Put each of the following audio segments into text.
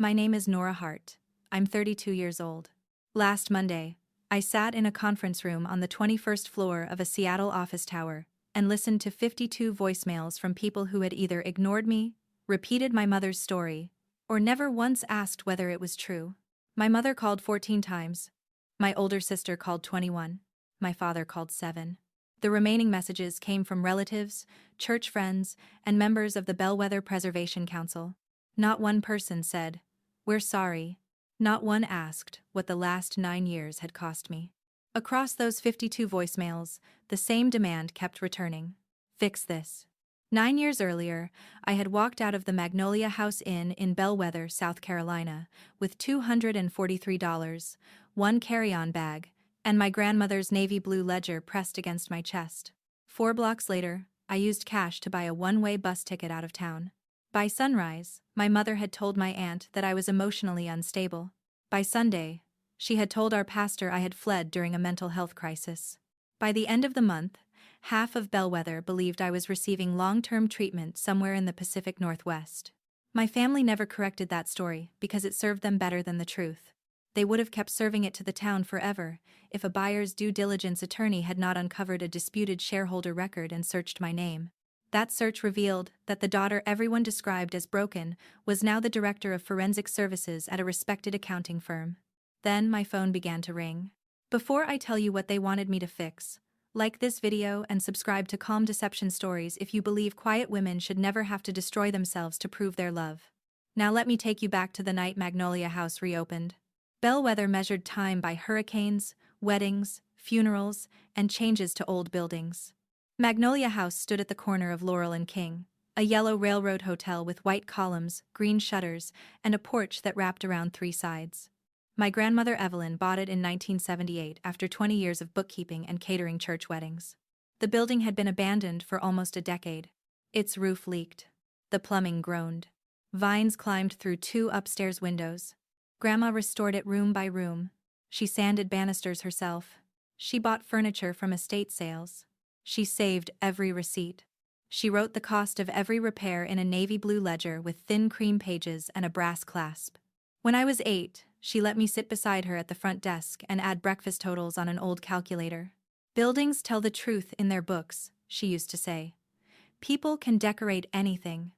My name is Nora Hart. I'm 32 years old. Last Monday, I sat in a conference room on the 21st floor of a Seattle office tower and listened to 52 voicemails from people who had either ignored me, repeated my mother's story, or never once asked whether it was true. My mother called 14 times. My older sister called 21. My father called 7. The remaining messages came from relatives, church friends, and members of the Bellwether Preservation Council. Not one person said, "We're sorry." Not one asked what the last 9 years had cost me. Across those 52 voicemails, the same demand kept returning. Fix this. 9 years earlier, I had walked out of the Magnolia House Inn in Bellwether, South Carolina, with $243, one carry-on bag, and my grandmother's navy blue ledger pressed against my chest. 4 blocks later, I used cash to buy a one-way bus ticket out of town. By sunrise, my mother had told my aunt that I was emotionally unstable. By Sunday, she had told our pastor I had fled during a mental health crisis. By the end of the month, half of Bellwether believed I was receiving long-term treatment somewhere in the Pacific Northwest. My family never corrected that story because it served them better than the truth. They would have kept serving it to the town forever if a buyer's due diligence attorney had not uncovered a disputed shareholder record and searched my name. That search revealed that the daughter everyone described as broken was now the director of forensic services at a respected accounting firm. Then my phone began to ring. Before I tell you what they wanted me to fix, like this video and subscribe to Calm Deception Stories if you believe quiet women should never have to destroy themselves to prove their love. Now let me take you back to the night Magnolia House reopened. Bellwether measured time by hurricanes, weddings, funerals, and changes to old buildings. Magnolia House stood at the corner of Laurel and King, a yellow railroad hotel with white columns, green shutters, and a porch that wrapped around 3 sides. My grandmother Evelyn bought it in 1978 after 20 years of bookkeeping and catering church weddings. The building had been abandoned for almost a decade. Its roof leaked. The plumbing groaned. Vines climbed through 2 upstairs windows. Grandma restored it room by room. She sanded banisters herself. She bought furniture from estate sales. She saved every receipt. She wrote the cost of every repair in a navy blue ledger with thin cream pages and a brass clasp. When I was 8, she let me sit beside her at the front desk and add breakfast totals on an old calculator. "Buildings tell the truth in their books," she used to say. "People can decorate anything.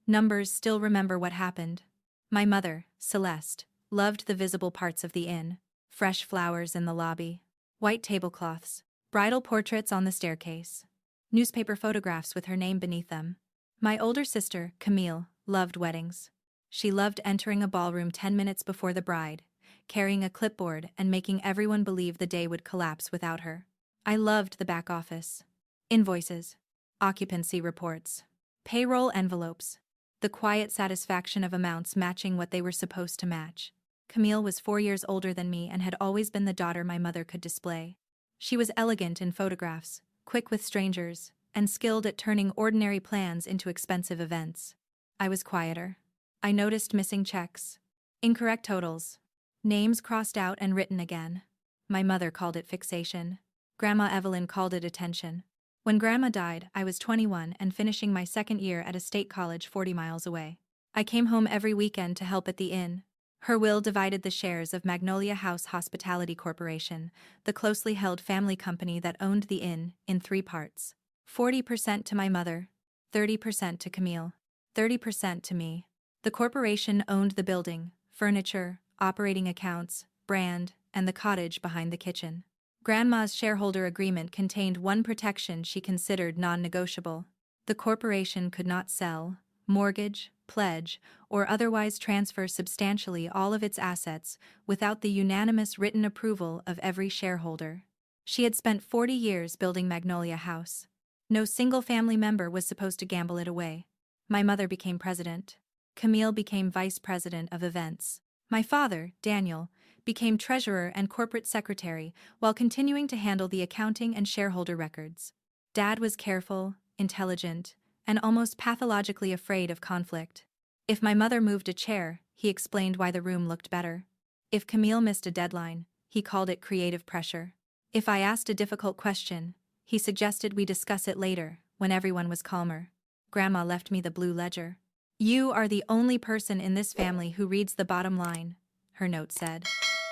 Numbers still remember what happened." My mother, Celeste, loved the visible parts of the inn: fresh flowers in the lobby, white tablecloths, bridal portraits on the staircase, newspaper photographs with her name beneath them. My older sister, Camille, loved weddings. She loved entering a ballroom 10 minutes before the bride, carrying a clipboard and making everyone believe the day would collapse without her. I loved the back office. Invoices, occupancy reports, payroll envelopes, the quiet satisfaction of amounts matching what they were supposed to match. Camille was 4 years older than me and had always been the daughter my mother could display. She was elegant in photographs, quick with strangers, and skilled at turning ordinary plans into expensive events. I was quieter. I noticed missing checks, incorrect totals, names crossed out and written again. My mother called it fixation. Grandma Evelyn called it attention. When Grandma died, I was 21 and finishing my 2nd year at a state college 40 miles away. I came home every weekend to help at the inn. Her will divided the shares of Magnolia House Hospitality Corporation, the closely held family company that owned the inn, in 3 parts. 40% to my mother, 30% to Camille, 30% to me. The corporation owned the building, furniture, operating accounts, brand, and the cottage behind the kitchen. Grandma's shareholder agreement contained one protection she considered non-negotiable. The corporation could not sell, mortgage, pledge, or otherwise transfer substantially all of its assets without the unanimous written approval of every shareholder. She had spent 40 years building Magnolia House. No single family member was supposed to gamble it away. My mother became president. Camille became vice president of events. My father, Daniel, became treasurer and corporate secretary while continuing to handle the accounting and shareholder records. Dad was careful, intelligent, and almost pathologically afraid of conflict. If my mother moved a chair, he explained why the room looked better. If Camille missed a deadline, he called it creative pressure. If I asked a difficult question, he suggested we discuss it later, when everyone was calmer. Grandma left me the blue ledger. You are the only person in this family who reads the bottom line, her note said.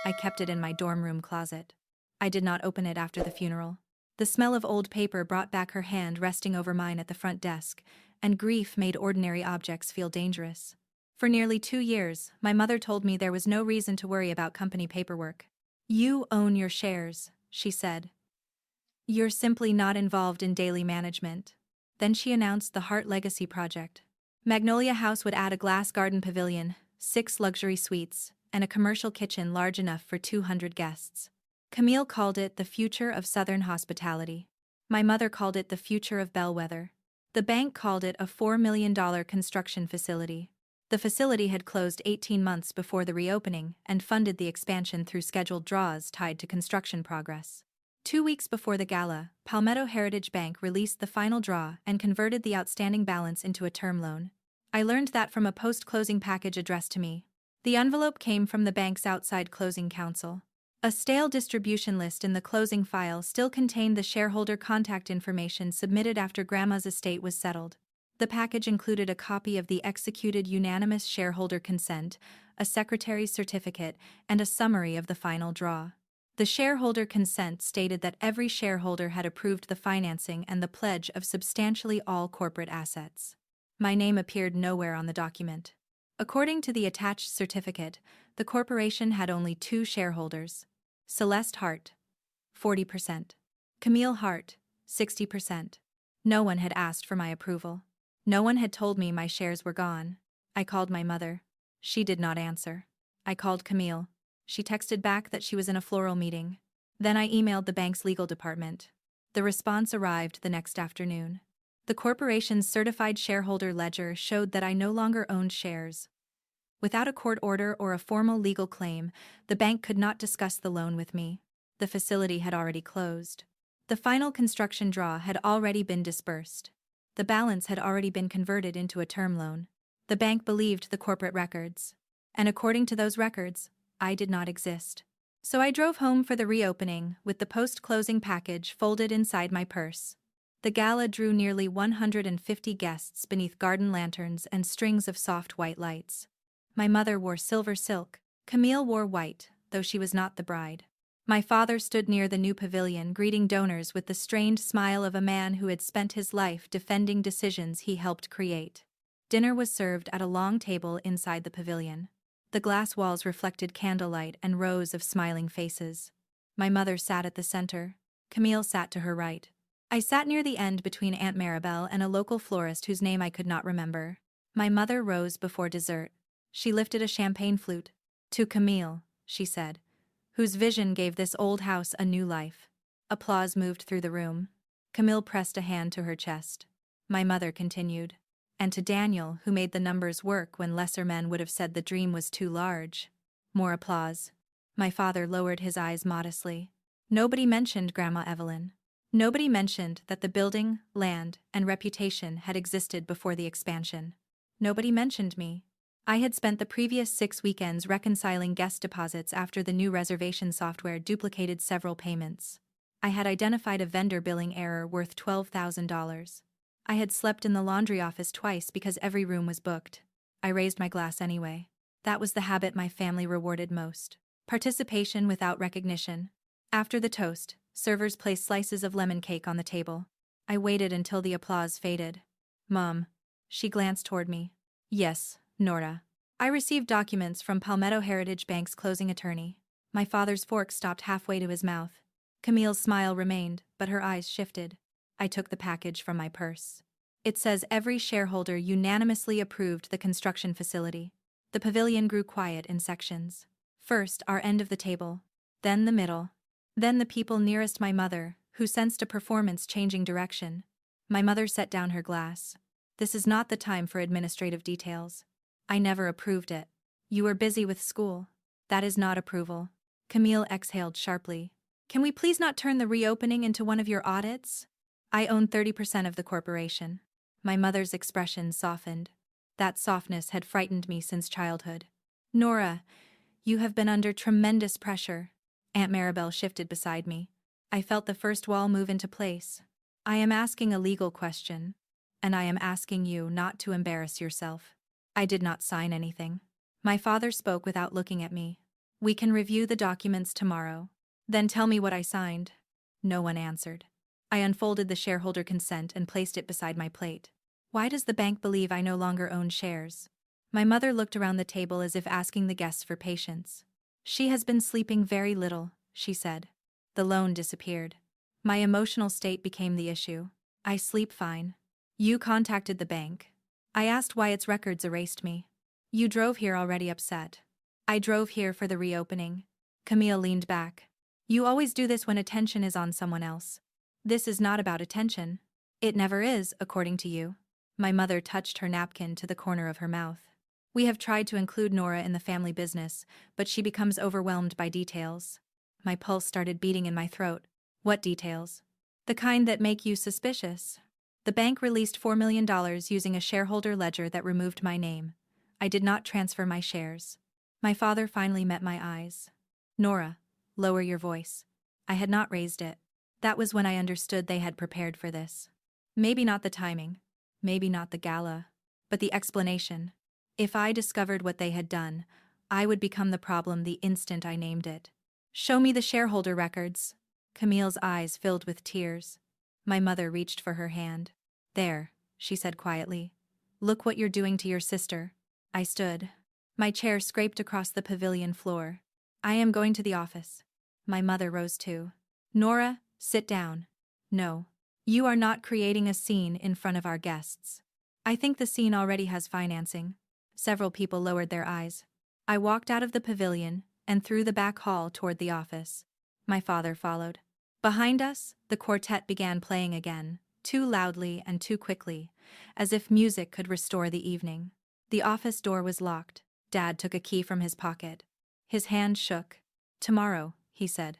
I kept it in my dorm room closet. I did not open it after the funeral. The smell of old paper brought back her hand resting over mine at the front desk, and grief made ordinary objects feel dangerous. For nearly 2 years, my mother told me there was no reason to worry about company paperwork. You own your shares, she said. You're simply not involved in daily management. Then she announced the Hart Legacy Project. Magnolia House would add a glass garden pavilion, 6 luxury suites, and a commercial kitchen large enough for 200 guests. Camille called it the future of Southern hospitality. My mother called it the future of Bellwether. The bank called it a $4 million construction facility. The facility had closed 18 months before the reopening and funded the expansion through scheduled draws tied to construction progress. 2 weeks before the gala, Palmetto Heritage Bank released the final draw and converted the outstanding balance into a term loan. I learned that from a post-closing package addressed to me. The envelope came from the bank's outside closing counsel. A stale distribution list in the closing file still contained the shareholder contact information submitted after Grandma's estate was settled. The package included a copy of the executed unanimous shareholder consent, a secretary's certificate, and a summary of the final draw. The shareholder consent stated that every shareholder had approved the financing and the pledge of substantially all corporate assets. My name appeared nowhere on the document. According to the attached certificate, the corporation had only 2 shareholders: Celeste Hart, 40%, Camille Hart, 60%. No one had asked for my approval. No one had told me my shares were gone. I called my mother. She did not answer. I called Camille. She texted back that she was in a floral meeting. Then I emailed the bank's legal department. The response arrived the next afternoon. The corporation's certified shareholder ledger showed that I no longer owned shares. Without a court order or a formal legal claim, the bank could not discuss the loan with me. The facility had already closed. The final construction draw had already been disbursed. The balance had already been converted into a term loan. The bank believed the corporate records. And according to those records, I did not exist. So I drove home for the reopening with the post-closing package folded inside my purse. The gala drew nearly 150 guests beneath garden lanterns and strings of soft white lights. My mother wore silver silk. Camille wore white, though she was not the bride. My father stood near the new pavilion, greeting donors with the strained smile of a man who had spent his life defending decisions he helped create. Dinner was served at a long table inside the pavilion. The glass walls reflected candlelight and rows of smiling faces. My mother sat at the center. Camille sat to her right. I sat near the end between Aunt Maribel and a local florist whose name I could not remember. My mother rose before dessert. She lifted a champagne flute. To Camille, she said, whose vision gave this old house a new life. Applause moved through the room. Camille pressed a hand to her chest. My mother continued. And to Daniel, who made the numbers work when lesser men would have said the dream was too large. More applause. My father lowered his eyes modestly. Nobody mentioned Grandma Evelyn. Nobody mentioned that the building, land, and reputation had existed before the expansion. Nobody mentioned me. I had spent the previous 6 weekends reconciling guest deposits after the new reservation software duplicated several payments. I had identified a vendor billing error worth $12,000. I had slept in the laundry office twice because every room was booked. I raised my glass anyway. That was the habit my family rewarded most. Participation without recognition. After the toast, servers placed slices of lemon cake on the table. I waited until the applause faded. Mom. She glanced toward me. Yes, Nora. I received documents from Palmetto Heritage Bank's closing attorney. My father's fork stopped halfway to his mouth. Camille's smile remained, but her eyes shifted. I took the package from my purse. It says every shareholder unanimously approved the construction facility. The pavilion grew quiet in sections. First, our end of the table. Then the middle. Then the people nearest my mother, who sensed a performance-changing direction. My mother set down her glass. This is not the time for administrative details. I never approved it. You were busy with school. That is not approval. Camille exhaled sharply. Can we please not turn the reopening into one of your audits? I own 30% of the corporation. My mother's expression softened. That softness had frightened me since childhood. Nora, you have been under tremendous pressure. Aunt Maribel shifted beside me. I felt the first wall move into place. I am asking a legal question. And I am asking you not to embarrass yourself. I did not sign anything. My father spoke without looking at me. We can review the documents tomorrow. Then tell me what I signed. No one answered. I unfolded the shareholder consent and placed it beside my plate. Why does the bank believe I no longer own shares? My mother looked around the table as if asking the guests for patience. She has been sleeping very little, she said. The loan disappeared. My emotional state became the issue. I sleep fine. You contacted the bank. I asked why its records erased me. You drove here already upset. I drove here for the reopening. Camille leaned back. You always do this when attention is on someone else. This is not about attention. It never is, according to you. My mother touched her napkin to the corner of her mouth. We have tried to include Nora in the family business, but she becomes overwhelmed by details. My pulse started beating in my throat. What details? The kind that make you suspicious. The bank released $4 million using a shareholder ledger that removed my name. I did not transfer my shares. My father finally met my eyes. Nora, lower your voice. I had not raised it. That was when I understood they had prepared for this. Maybe not the timing, maybe not the gala, but the explanation. If I discovered what they had done, I would become the problem the instant I named it. Show me the shareholder records. Camille's eyes filled with tears. My mother reached for her hand. There, she said quietly. Look what you're doing to your sister. I stood. My chair scraped across the pavilion floor. I am going to the office. My mother rose too. Nora, sit down. No. You are not creating a scene in front of our guests. I think the scene already has financing. Several people lowered their eyes. I walked out of the pavilion and through the back hall toward the office. My father followed. Behind us, the quartet began playing again, too loudly and too quickly, as if music could restore the evening. The office door was locked. Dad took a key from his pocket. His hand shook. Tomorrow, he said.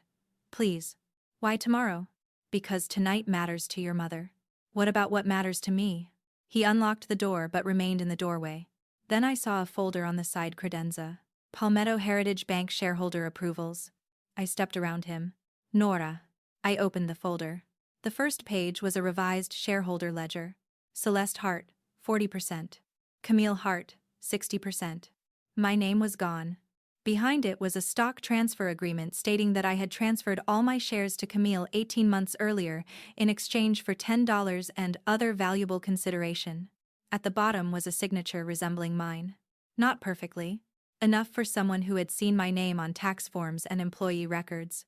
Please. Why tomorrow? Because tonight matters to your mother. What about what matters to me? He unlocked the door but remained in the doorway. Then I saw a folder on the side credenza. Palmetto Heritage Bank shareholder approvals. I stepped around him. Nora. I opened the folder. The first page was a revised shareholder ledger. Celeste Hart, 40%. Camille Hart, 60%. My name was gone. Behind it was a stock transfer agreement stating that I had transferred all my shares to Camille 18 months earlier in exchange for $10 and other valuable consideration. At the bottom was a signature resembling mine. Not perfectly. Enough for someone who had seen my name on tax forms and employee records.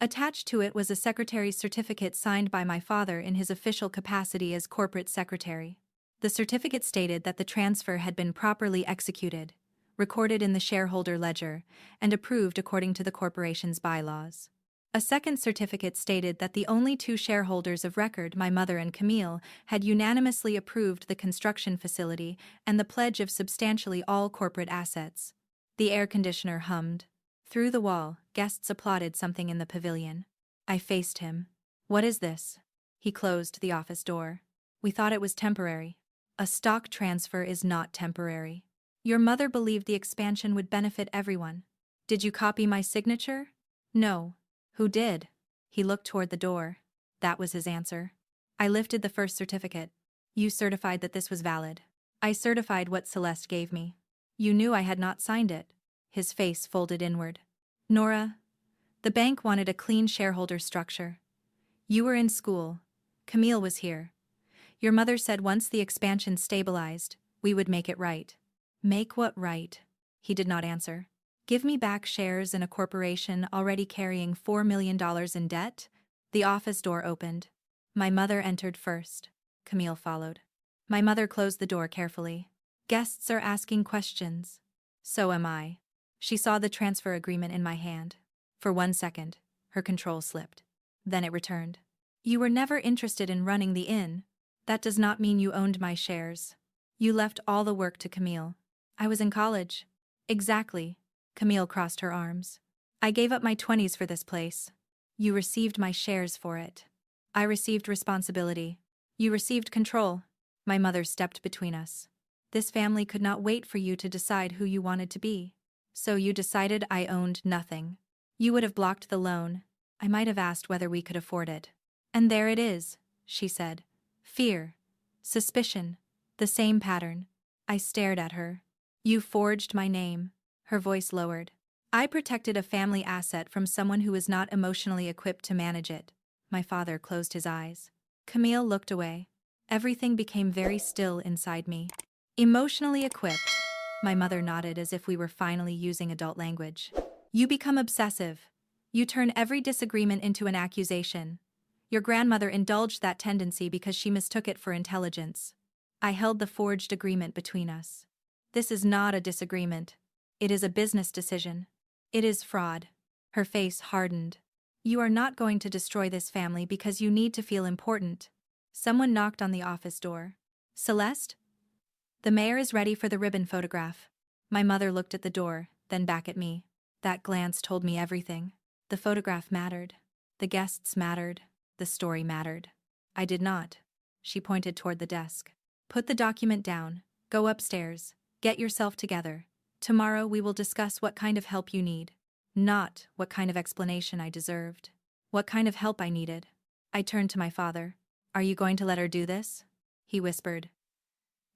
Attached to it was a secretary's certificate signed by my father in his official capacity as corporate secretary. The certificate stated that the transfer had been properly executed, recorded in the shareholder ledger, and approved according to the corporation's bylaws. A second certificate stated that the only two shareholders of record, my mother and Camille, had unanimously approved the construction facility and the pledge of substantially all corporate assets. The air conditioner hummed. Through the wall, guests applauded something in the pavilion. I faced him. What is this? He closed the office door. We thought it was temporary. A stock transfer is not temporary. Your mother believed the expansion would benefit everyone. Did you copy my signature? No. Who did? He looked toward the door. That was his answer. I lifted the first certificate. You certified that this was valid. I certified what Celeste gave me. You knew I had not signed it. His face folded inward. Nora, the bank wanted a clean shareholder structure. You were in school. Camille was here. Your mother said once the expansion stabilized, we would make it right. Make what right? He did not answer. Give me back shares in a corporation already carrying $4 million in debt? The office door opened. My mother entered first. Camille followed. My mother closed the door carefully. Guests are asking questions. So am I. She saw the transfer agreement in my hand. For 1 second, her control slipped. Then it returned. You were never interested in running the inn. That does not mean you owned my shares. You left all the work to Camille. I was in college. Exactly. Camille crossed her arms. I gave up my 20s for this place. You received my shares for it. I received responsibility. You received control. My mother stepped between us. This family could not wait for you to decide who you wanted to be. So you decided I owned nothing. You would have blocked the loan. I might have asked whether we could afford it. And there it is, she said. Fear. Suspicion. The same pattern. I stared at her. You forged my name. Her voice lowered. I protected a family asset from someone who was not emotionally equipped to manage it. My father closed his eyes. Camille looked away. Everything became very still inside me. Emotionally equipped. My mother nodded as if we were finally using adult language. You become obsessive. You turn every disagreement into an accusation. Your grandmother indulged that tendency because she mistook it for intelligence. I held the forged agreement between us. This is not a disagreement. It is a business decision. It is fraud. Her face hardened. You are not going to destroy this family because you need to feel important. Someone knocked on the office door. Celeste? The mayor is ready for the ribbon photograph. My mother looked at the door, then back at me. That glance told me everything. The photograph mattered. The guests mattered. The story mattered. I did not. She pointed toward the desk. Put the document down. Go upstairs. Get yourself together. Tomorrow we will discuss what kind of help you need. Not what kind of explanation I deserved. What kind of help I needed. I turned to my father. Are you going to let her do this? He whispered.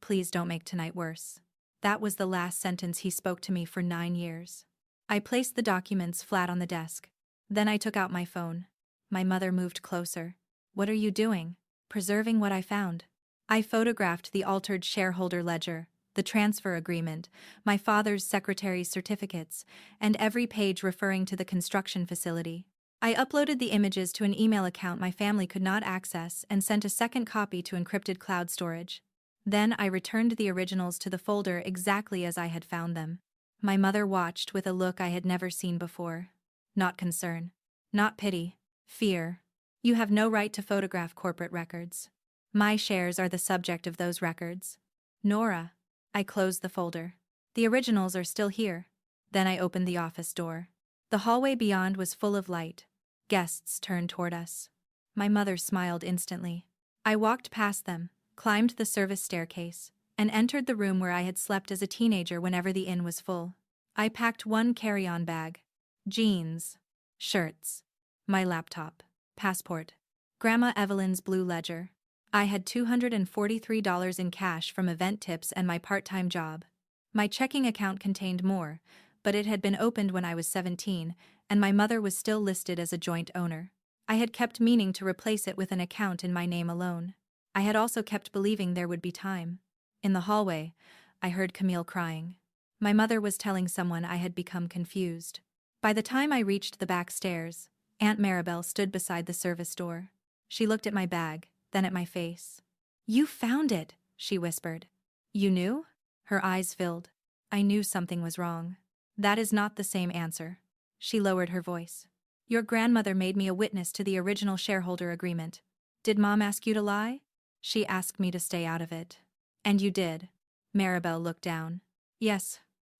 Please don't make tonight worse. That was the last sentence he spoke to me for 9 years. I placed the documents flat on the desk. Then I took out my phone. My mother moved closer. What are you doing? Preserving what I found. I photographed the altered shareholder ledger, the transfer agreement, my father's secretary's certificates, and every page referring to the construction facility. I uploaded the images to an email account my family could not access and sent a second copy to encrypted cloud storage. Then I returned the originals to the folder exactly as I had found them. My mother watched with a look I had never seen before. Not concern. Not pity. Fear. You have no right to photograph corporate records. My shares are the subject of those records. Nora. I closed the folder. The originals are still here. Then I opened the office door. The hallway beyond was full of light. Guests turned toward us. My mother smiled instantly. I walked past them, climbed the service staircase, and entered the room where I had slept as a teenager whenever the inn was full. I packed one carry-on bag. Jeans. Shirts. My laptop. Passport. Grandma Evelyn's blue ledger. I had $243 in cash from event tips and my part-time job. My checking account contained more, but it had been opened when I was 17, and my mother was still listed as a joint owner. I had kept meaning to replace it with an account in my name alone. I had also kept believing there would be time. In the hallway, I heard Camille crying. My mother was telling someone I had become confused. By the time I reached the back stairs, Aunt Maribel stood beside the service door. She looked at my bag, then at my face. You found it, she whispered. You knew? Her eyes filled. I knew something was wrong. That is not the same answer. She lowered her voice. Your grandmother made me a witness to the original shareholder agreement. Did Mom ask you to lie? She asked me to stay out of it. And you did. Maribel looked down. Yes.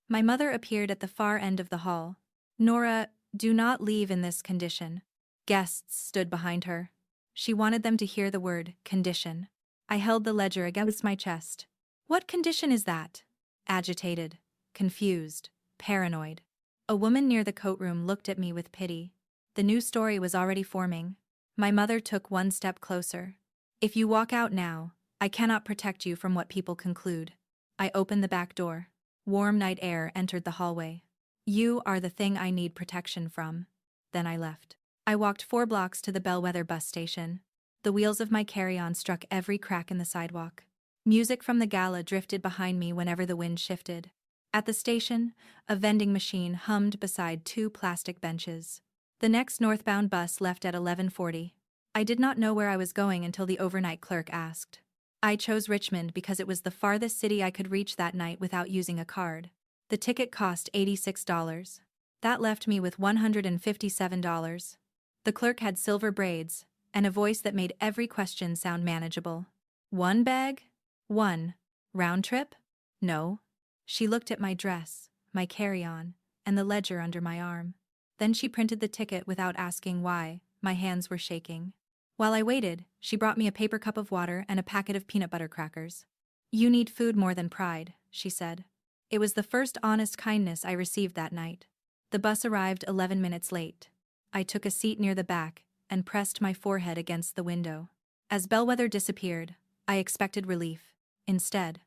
My mother appeared at the far end of the hall. Nora, do not leave in this condition. Guests stood behind her. She wanted them to hear the word condition. I held the ledger against my chest. What condition is that? Agitated, confused, paranoid. A woman near the coat room looked at me with pity. The new story was already forming. My mother took one step closer. If you walk out now, I cannot protect you from what people conclude. I opened the back door. Warm night air entered the hallway. You are the thing I need protection from. Then I left. I walked 4 blocks to the Bellwether bus station. The wheels of my carry-on struck every crack in the sidewalk. Music from the gala drifted behind me whenever the wind shifted. At the station, a vending machine hummed beside 2 plastic benches. The next northbound bus left at 11:40. I did not know where I was going until the overnight clerk asked. I chose Richmond because it was the farthest city I could reach that night without using a card. The ticket cost $86. That left me with $157. The clerk had silver braids, and a voice that made every question sound manageable. 1 bag? 1. Round trip? No. She looked at my dress, my carry-on, and the ledger under my arm. Then she printed the ticket without asking why. My hands were shaking. While I waited, she brought me a paper cup of water and a packet of peanut butter crackers. You need food more than pride, she said. It was the first honest kindness I received that night. The bus arrived 11 minutes late. I took a seat near the back and pressed my forehead against the window. As Bellwether disappeared, I expected relief. Instead,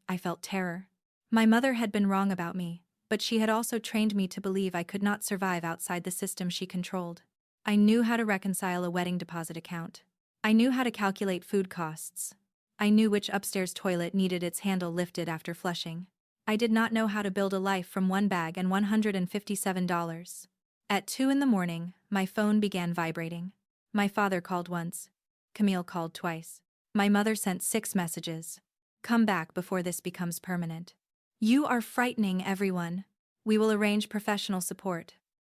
I felt terror. My mother had been wrong about me, but she had also trained me to believe I could not survive outside the system she controlled. I knew how to reconcile a wedding deposit account. I knew how to calculate food costs. I knew which upstairs toilet needed its handle lifted after flushing. I did not know how to build a life from one bag and $157. At 2 in the morning, my phone began vibrating. My father called once. Camille called twice. My mother sent 6 messages. Come back before this becomes permanent. You are frightening everyone. We will arrange professional support.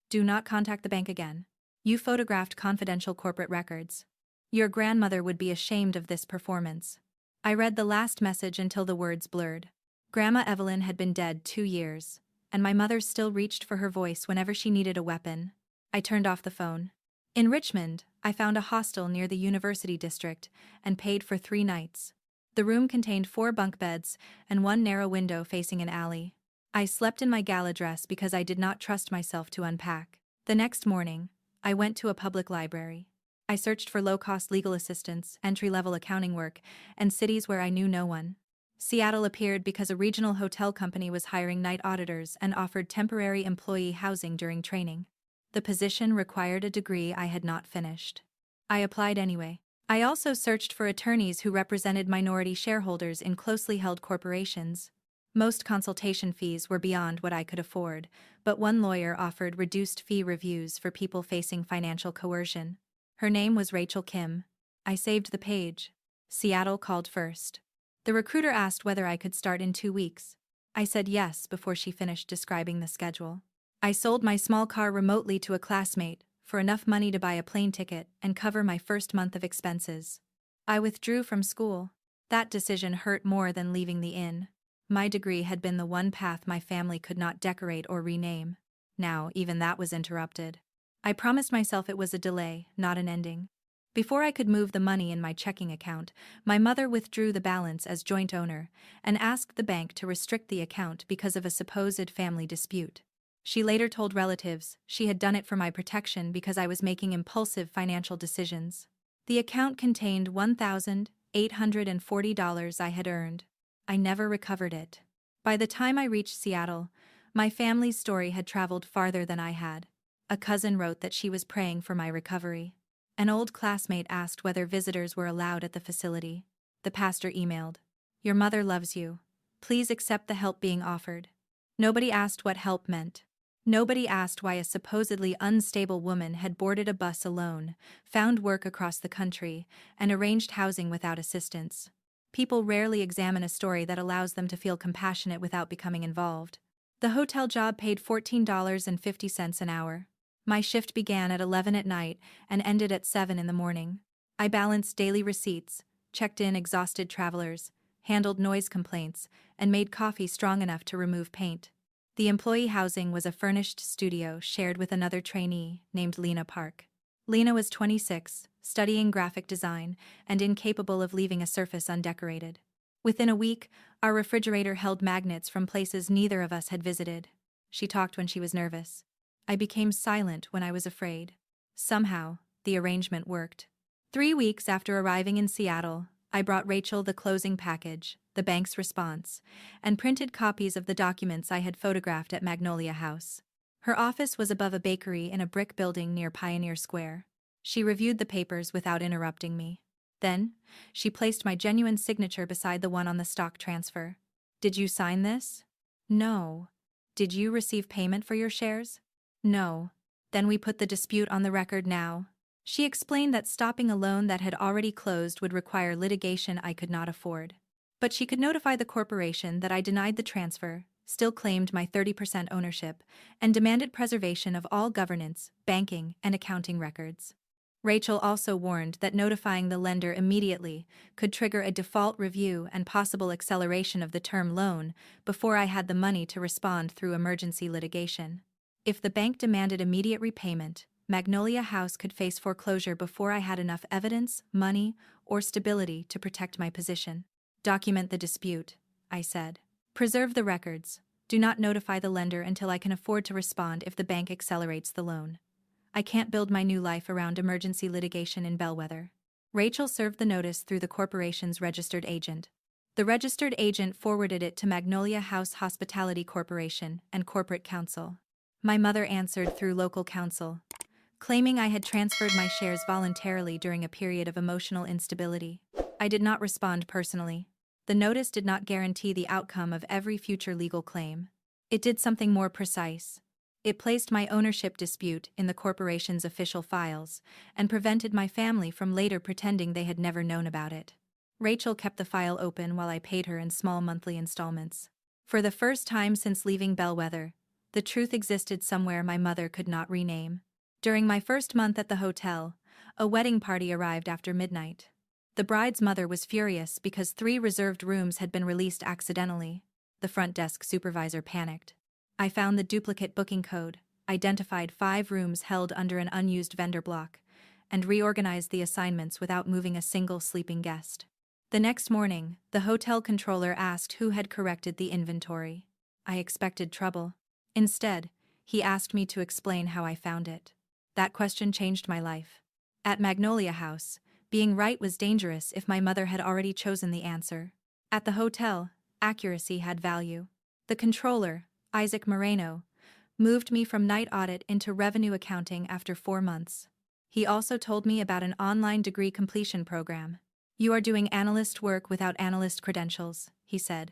Do not contact the bank again. You photographed confidential corporate records. Your grandmother would be ashamed of this performance. I read the last message until the words blurred. Grandma Evelyn had been dead 2 years, and my mother still reached for her voice whenever she needed a weapon. I turned off the phone. In Richmond, I found a hostel near the University District and paid for 3 nights. The room contained 4 bunk beds and 1 narrow window facing an alley. I slept in my gala dress because I did not trust myself to unpack. The next morning, I went to a public library. I searched for low-cost legal assistance, entry-level accounting work, and cities where I knew no one. Seattle appeared because a regional hotel company was hiring night auditors and offered temporary employee housing during training. The position required a degree I had not finished. I applied anyway. I also searched for attorneys who represented minority shareholders in closely held corporations. Most consultation fees were beyond what I could afford, but one lawyer offered reduced fee reviews for people facing financial coercion. Her name was Rachel Kim. I saved the page. Seattle called first. The recruiter asked whether I could start in 2 weeks. I said yes before she finished describing the schedule. I sold my small car remotely to a classmate for enough money to buy a plane ticket and cover my first month of expenses. I withdrew from school. That decision hurt more than leaving the inn. My degree had been the one path my family could not decorate or rename. Now, even that was interrupted. I promised myself it was a delay, not an ending. Before I could move the money in my checking account, my mother withdrew the balance as joint owner and asked the bank to restrict the account because of a supposed family dispute. She later told relatives she had done it for my protection because I was making impulsive financial decisions. The account contained $1,840 I had earned. I never recovered it. By the time I reached Seattle, my family's story had traveled farther than I had. A cousin wrote that she was praying for my recovery. An old classmate asked whether visitors were allowed at the facility. The pastor emailed, "Your mother loves you. Please accept the help being offered." Nobody asked what help meant. Nobody asked why a supposedly unstable woman had boarded a bus alone, found work across the country, and arranged housing without assistance. People rarely examine a story that allows them to feel compassionate without becoming involved. The hotel job paid $14.50 an hour. My shift began at 11 at night and ended at 7 in the morning. I balanced daily receipts, checked in exhausted travelers, handled noise complaints, and made coffee strong enough to remove paint. The employee housing was a furnished studio shared with another trainee named Lena Park. Lena was 26, studying graphic design, and incapable of leaving a surface undecorated. Within a week, our refrigerator held magnets from places neither of us had visited. She talked when she was nervous. I became silent when I was afraid. Somehow, the arrangement worked. 3 weeks after arriving in Seattle, I brought Rachel the closing package, the bank's response, and printed copies of the documents I had photographed at Magnolia House. Her office was above a bakery in a brick building near Pioneer Square. She reviewed the papers without interrupting me. Then, she placed my genuine signature beside the one on the stock transfer. "Did you sign this?" "No." "Did you receive payment for your shares?" "No." "Then we put the dispute on the record now." She explained that stopping a loan that had already closed would require litigation I could not afford. But she could notify the corporation that I denied the transfer, still claimed my 30% ownership, and demanded preservation of all governance, banking, and accounting records. Rachel also warned that notifying the lender immediately could trigger a default review and possible acceleration of the term loan before I had the money to respond through emergency litigation. If the bank demanded immediate repayment, Magnolia House could face foreclosure before I had enough evidence, money, or stability to protect my position. "Document the dispute," I said. "Preserve the records. Do not notify the lender until I can afford to respond if the bank accelerates the loan. I can't build my new life around emergency litigation in Bellwether." Rachel served the notice through the corporation's registered agent. The registered agent forwarded it to Magnolia House Hospitality Corporation and Corporate Counsel. My mother answered through local counsel, claiming I had transferred my shares voluntarily during a period of emotional instability. I did not respond personally. The notice did not guarantee the outcome of every future legal claim. It did something more precise. It placed my ownership dispute in the corporation's official files and prevented my family from later pretending they had never known about it. Rachel kept the file open while I paid her in small monthly installments. For the first time since leaving Bellwether, the truth existed somewhere my mother could not rename. During my first month at the hotel, a wedding party arrived after midnight. The bride's mother was furious because 3 reserved rooms had been released accidentally. The front desk supervisor panicked. I found the duplicate booking code, identified 5 rooms held under an unused vendor block, and reorganized the assignments without moving a single sleeping guest. The next morning, the hotel controller asked who had corrected the inventory. I expected trouble. Instead, he asked me to explain how I found it. That question changed my life. At Magnolia House, being right was dangerous if my mother had already chosen the answer. At the hotel, accuracy had value. The controller, Isaac Moreno, moved me from night audit into revenue accounting after 4 months. He also told me about an online degree completion program. "You are doing analyst work without analyst credentials," he said.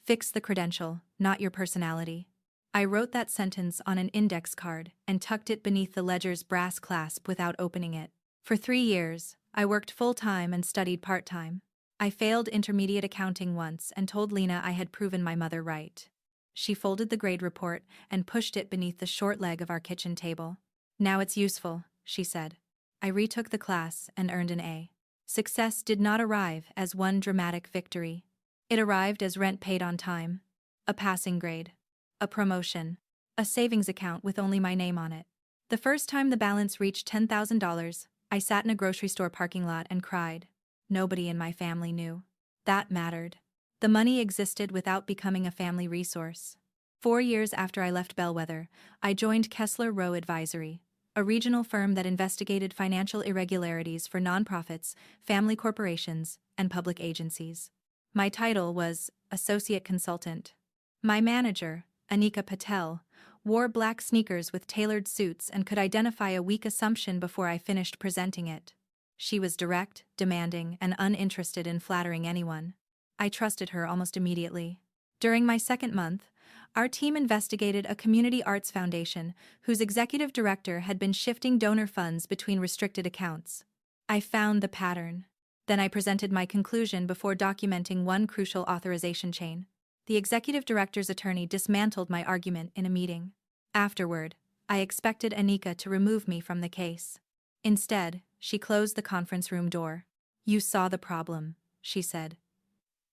"Fix the credential, not your personality." I wrote that sentence on an index card and tucked it beneath the ledger's brass clasp without opening it. For 3 years, I worked full-time and studied part-time. I failed intermediate accounting once and told Lena I had proven my mother right. She folded the grade report and pushed it beneath the short leg of our kitchen table. "Now it's useful," she said. I retook the class and earned an A. Success did not arrive as one dramatic victory. It arrived as rent paid on time, a passing grade, a promotion, a savings account with only my name on it. The first time the balance reached $10,000, I sat in a grocery store parking lot and cried. Nobody in my family knew. That mattered. The money existed without becoming a family resource. 4 years after I left Bellwether, I joined Kessler Rowe Advisory, a regional firm that investigated financial irregularities for nonprofits, family corporations, and public agencies. My title was Associate Consultant. My manager, Anika Patel, wore black sneakers with tailored suits and could identify a weak assumption before I finished presenting it. She was direct, demanding, and uninterested in flattering anyone. I trusted her almost immediately. During my 2nd month, our team investigated a community arts foundation whose executive director had been shifting donor funds between restricted accounts. I found the pattern. Then I presented my conclusion before documenting one crucial authorization chain. The executive director's attorney dismantled my argument in a meeting. Afterward, I expected Anika to remove me from the case. Instead, she closed the conference room door. "You saw the problem," she said.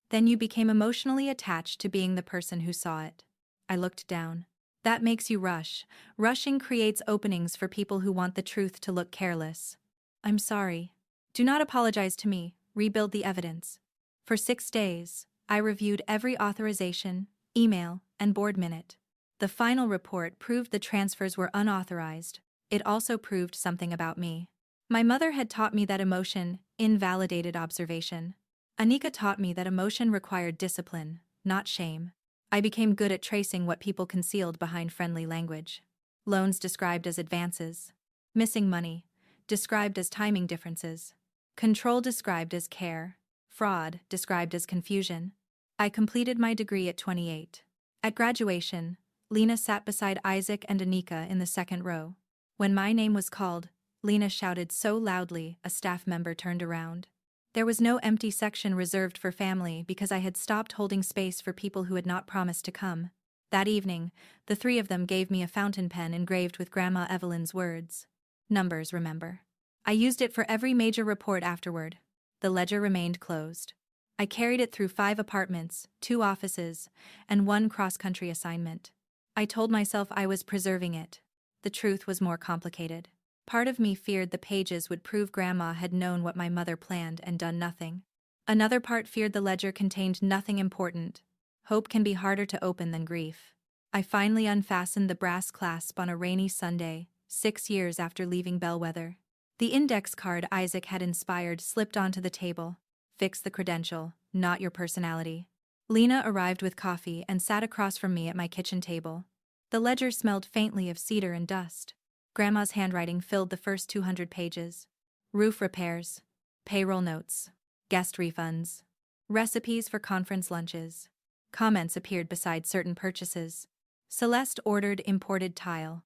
"Then you became emotionally attached to being the person who saw it." I looked down. "That makes you rush. Rushing creates openings for people who want the truth to look careless." "I'm sorry." "Do not apologize to me. Rebuild the evidence." For 6 days, I reviewed every authorization, email, and board minute. The final report proved the transfers were unauthorized. It also proved something about me. My mother had taught me that emotion invalidated observation. Anika taught me that emotion required discipline, not shame. I became good at tracing what people concealed behind friendly language. Loans described as advances. Missing money, described as timing differences. Control described as care. Fraud described as confusion. I completed my degree at 28. At graduation, Lena sat beside Isaac and Anika in the 2nd row. When my name was called, Lena shouted so loudly a staff member turned around. There was no empty section reserved for family because I had stopped holding space for people who had not promised to come. That evening, the 3 of them gave me a fountain pen engraved with Grandma Evelyn's words. "Numbers, remember." I used it for every major report afterward. The ledger remained closed. I carried it through 5 apartments, 2 offices, and 1 cross-country assignment. I told myself I was preserving it. The truth was more complicated. Part of me feared the pages would prove Grandma had known what my mother planned and done nothing. Another part feared the ledger contained nothing important. Hope can be harder to open than grief. I finally unfastened the brass clasp on a rainy Sunday, 6 years after leaving Bellwether. The index card Isaac had inspired slipped onto the table. "Fix the credential, not your personality. Lena arrived with coffee and sat across from me at my kitchen table. The ledger smelled faintly of cedar and dust. Grandma's handwriting filled the first 200 pages. Roof repairs, payroll notes, guest refunds, recipes for conference lunches. Comments appeared beside certain purchases. Celeste ordered imported tile.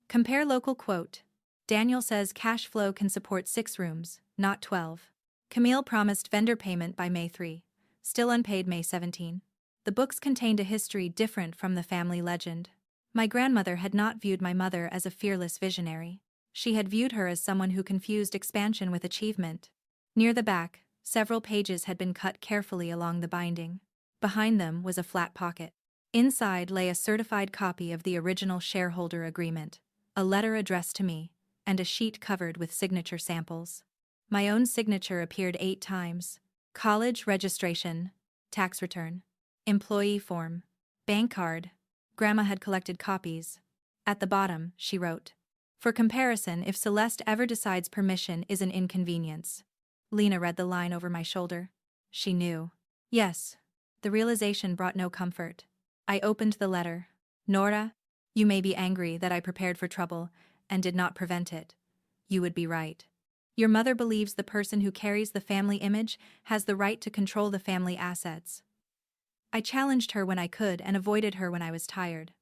Compare local quote. Daniel says cash flow can support 6 rooms, not 12. Camille promised vendor payment by May 3. Still unpaid May 17. The books contained a history different from the family legend. My grandmother had not viewed my mother as a fearless visionary. She had viewed her as someone who confused expansion with achievement. Near the back, several pages had been cut carefully along the binding. Behind them was a flat pocket. Inside lay a certified copy of the original shareholder agreement, a letter addressed to me, and a sheet covered with signature samples. My own signature appeared 8 times. College registration, tax return, employee form, bank card. Grandma had collected copies. At the bottom, she wrote, "For comparison, if Celeste ever decides permission is an inconvenience." Lena read the line over my shoulder. She knew. Yes. The realization brought no comfort. I opened the letter. "Nora, you may be angry that I prepared for trouble and did not prevent it. You would be right. Your mother believes the person who carries the family image has the right to control the family assets. I challenged her when I could and avoided her when I was tired.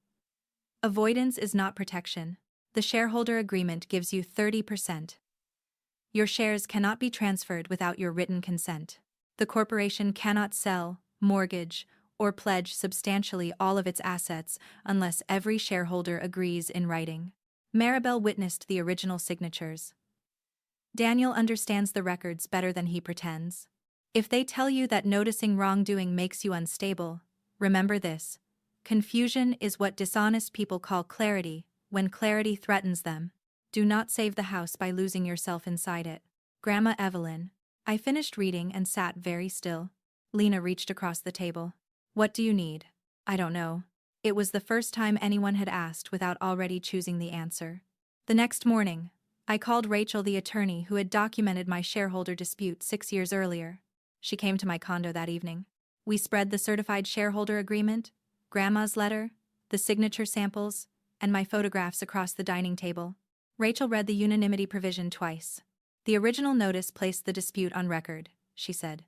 Avoidance is not protection. The shareholder agreement gives you 30%. Your shares cannot be transferred without your written consent. The corporation cannot sell, mortgage, or pledge substantially all of its assets unless every shareholder agrees in writing." Maribel witnessed the original signatures. Daniel understands the records better than he pretends. If they tell you that noticing wrongdoing makes you unstable, remember this. Confusion is what dishonest people call clarity when clarity threatens them. Do not save the house by losing yourself inside it. Grandma Evelyn. I finished reading and sat very still. Lena reached across the table. "What do you need?" "I don't know." It was the first time anyone had asked without already choosing the answer. The next morning, I called Rachel, the attorney who had documented my shareholder dispute 6 years earlier. She came to my condo that evening. We spread the certified shareholder agreement, Grandma's letter, the signature samples, and my photographs across the dining table. Rachel read the unanimity provision twice. "The original notice placed the dispute on record," she said.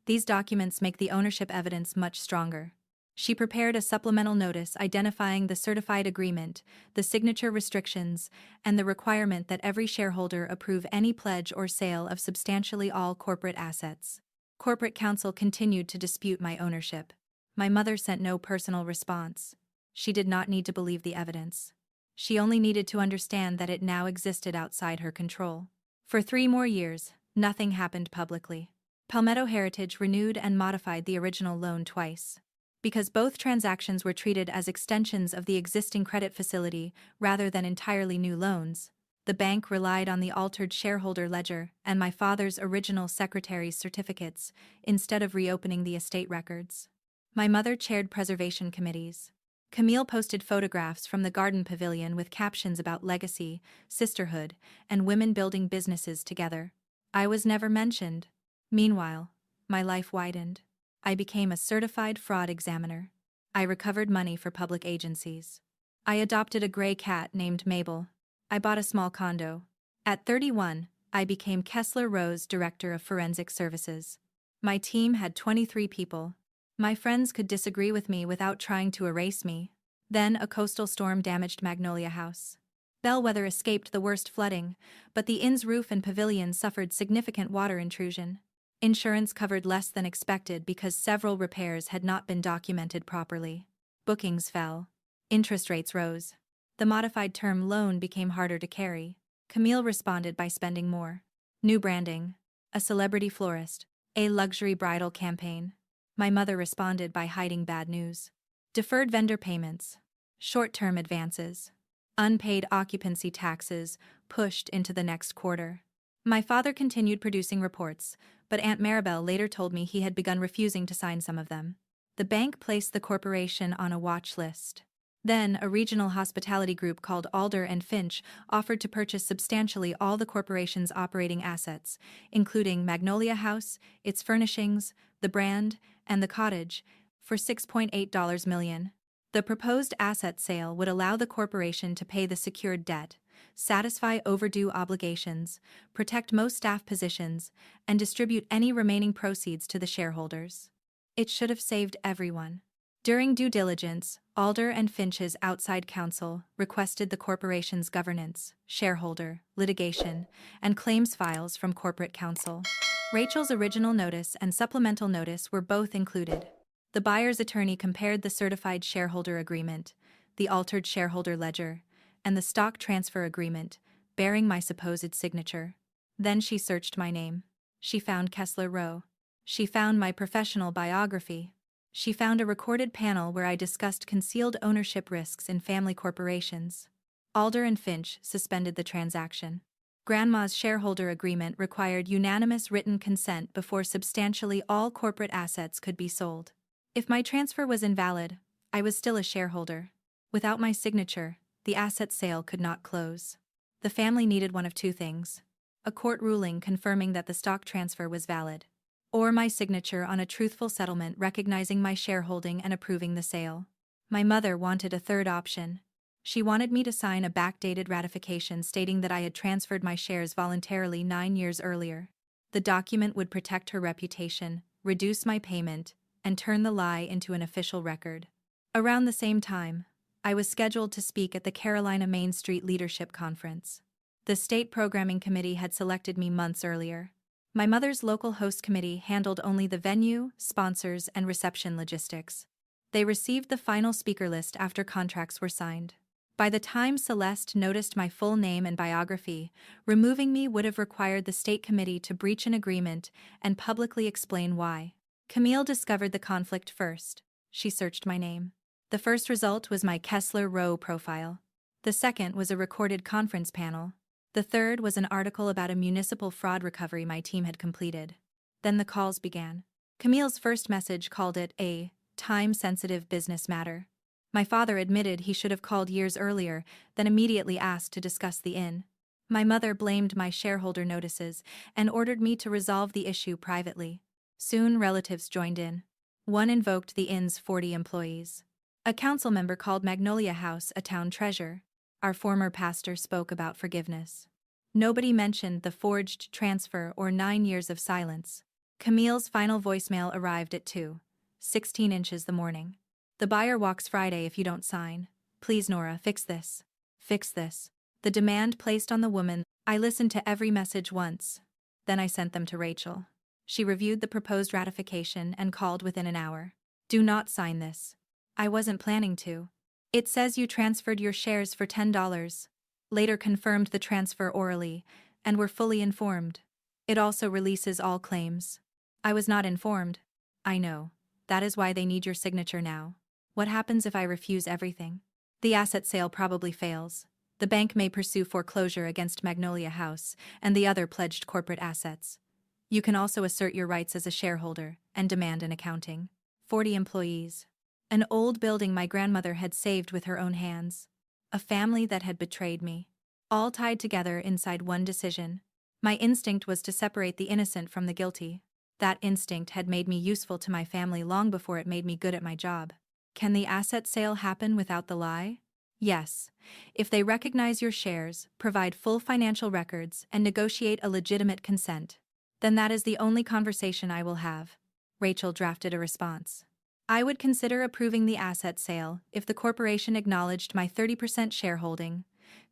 "These documents make the ownership evidence much stronger." She prepared a supplemental notice identifying the certified agreement, the signature restrictions, and the requirement that every shareholder approve any pledge or sale of substantially all corporate assets. Corporate counsel continued to dispute my ownership. My mother sent no personal response. She did not need to believe the evidence. She only needed to understand that it now existed outside her control. For 3 more years, nothing happened publicly. Palmetto Heritage renewed and modified the original loan twice. Because both transactions were treated as extensions of the existing credit facility rather than entirely new loans, the bank relied on the altered shareholder ledger and my father's original secretary's certificates instead of reopening the estate records. My mother chaired preservation committees. Camille posted photographs from the garden pavilion with captions about legacy, sisterhood, and women building businesses together. I was never mentioned. Meanwhile, my life widened. I became a certified fraud examiner. I recovered money for public agencies. I adopted a gray cat named Mabel. I bought a small condo. At 31, I became Kessler Rose Director of Forensic Services. My team had 23 people. My friends could disagree with me without trying to erase me. Then a coastal storm damaged Magnolia House. Bellwether escaped the worst flooding, but the inn's roof and pavilion suffered significant water intrusion. Insurance covered less than expected because several repairs had not been documented properly. Bookings fell. Interest rates rose. The modified term loan became harder to carry. Camille responded by spending more. New branding. A celebrity florist. A luxury bridal campaign. My mother responded by hiding bad news. Deferred vendor payments. Short-term advances. Unpaid occupancy taxes pushed into the next quarter. My father continued producing reports, but Aunt Maribel later told me he had begun refusing to sign some of them. The bank placed the corporation on a watch list. Then, a regional hospitality group called Alder and Finch offered to purchase substantially all the corporation's operating assets, including Magnolia House, its furnishings, the brand, and the cottage, for $6.8 million. The proposed asset sale would allow the corporation to pay the secured debt, satisfy overdue obligations, protect most staff positions, and distribute any remaining proceeds to the shareholders. It should have saved everyone. During due diligence, Alder and Finch's outside counsel requested the corporation's governance, shareholder, litigation, and claims files from corporate counsel. Rachel's original notice and supplemental notice were both included. The buyer's attorney compared the certified shareholder agreement, the altered shareholder ledger, and the stock transfer agreement, bearing my supposed signature. Then she searched my name. She found Kessler Rowe. She found my professional biography. She found a recorded panel where I discussed concealed ownership risks in family corporations. Alder and Finch suspended the transaction. Grandma's shareholder agreement required unanimous written consent before substantially all corporate assets could be sold. If my transfer was invalid, I was still a shareholder. Without my signature, the asset sale could not close. The family needed one of two things: a court ruling confirming that the stock transfer was valid, or my signature on a truthful settlement recognizing my shareholding and approving the sale. My mother wanted a third option. She wanted me to sign a backdated ratification stating that I had transferred my shares voluntarily 9 years earlier. The document would protect her reputation, reduce my payment, and turn the lie into an official record. Around the same time, I was scheduled to speak at the Carolina Main Street Leadership Conference. The state programming committee had selected me months earlier. My mother's local host committee handled only the venue, sponsors, and reception logistics. They received the final speaker list after contracts were signed. By the time Celeste noticed my full name and biography, removing me would have required the state committee to breach an agreement and publicly explain why. Camille discovered the conflict first. She searched my name. The first result was my Kessler Rowe profile. The second was a recorded conference panel. The third was an article about a municipal fraud recovery my team had completed. Then the calls began. Camille's first message called it a time-sensitive business matter. My father admitted he should have called years earlier, then immediately asked to discuss the inn. My mother blamed my shareholder notices and ordered me to resolve the issue privately. Soon relatives joined in. One invoked the inn's 40 employees. A council member called Magnolia House a town treasure. Our former pastor spoke about forgiveness. Nobody mentioned the forged transfer or 9 years of silence. Camille's final voicemail arrived at 2:16 inches the morning. The buyer walks Friday if you don't sign. Please, Nora, fix this. Fix this. The demand placed on the woman. I listened to every message once. Then I sent them to Rachel. She reviewed the proposed ratification and called within an hour. Do not sign this. I wasn't planning to. It says you transferred your shares for $10. Later confirmed the transfer orally, and were fully informed. It also releases all claims. I was not informed. I know. That is why they need your signature now. What happens if I refuse everything? The asset sale probably fails. The bank may pursue foreclosure against Magnolia House and the other pledged corporate assets. You can also assert your rights as a shareholder and demand an accounting. 40 employees. An old building my grandmother had saved with her own hands. A family that had betrayed me. All tied together inside one decision. My instinct was to separate the innocent from the guilty. That instinct had made me useful to my family long before it made me good at my job. Can the asset sale happen without the lie? Yes. If they recognize your shares, provide full financial records, and negotiate a legitimate consent. Then that is the only conversation I will have. Rachel drafted a response. I would consider approving the asset sale if the corporation acknowledged my 30% shareholding,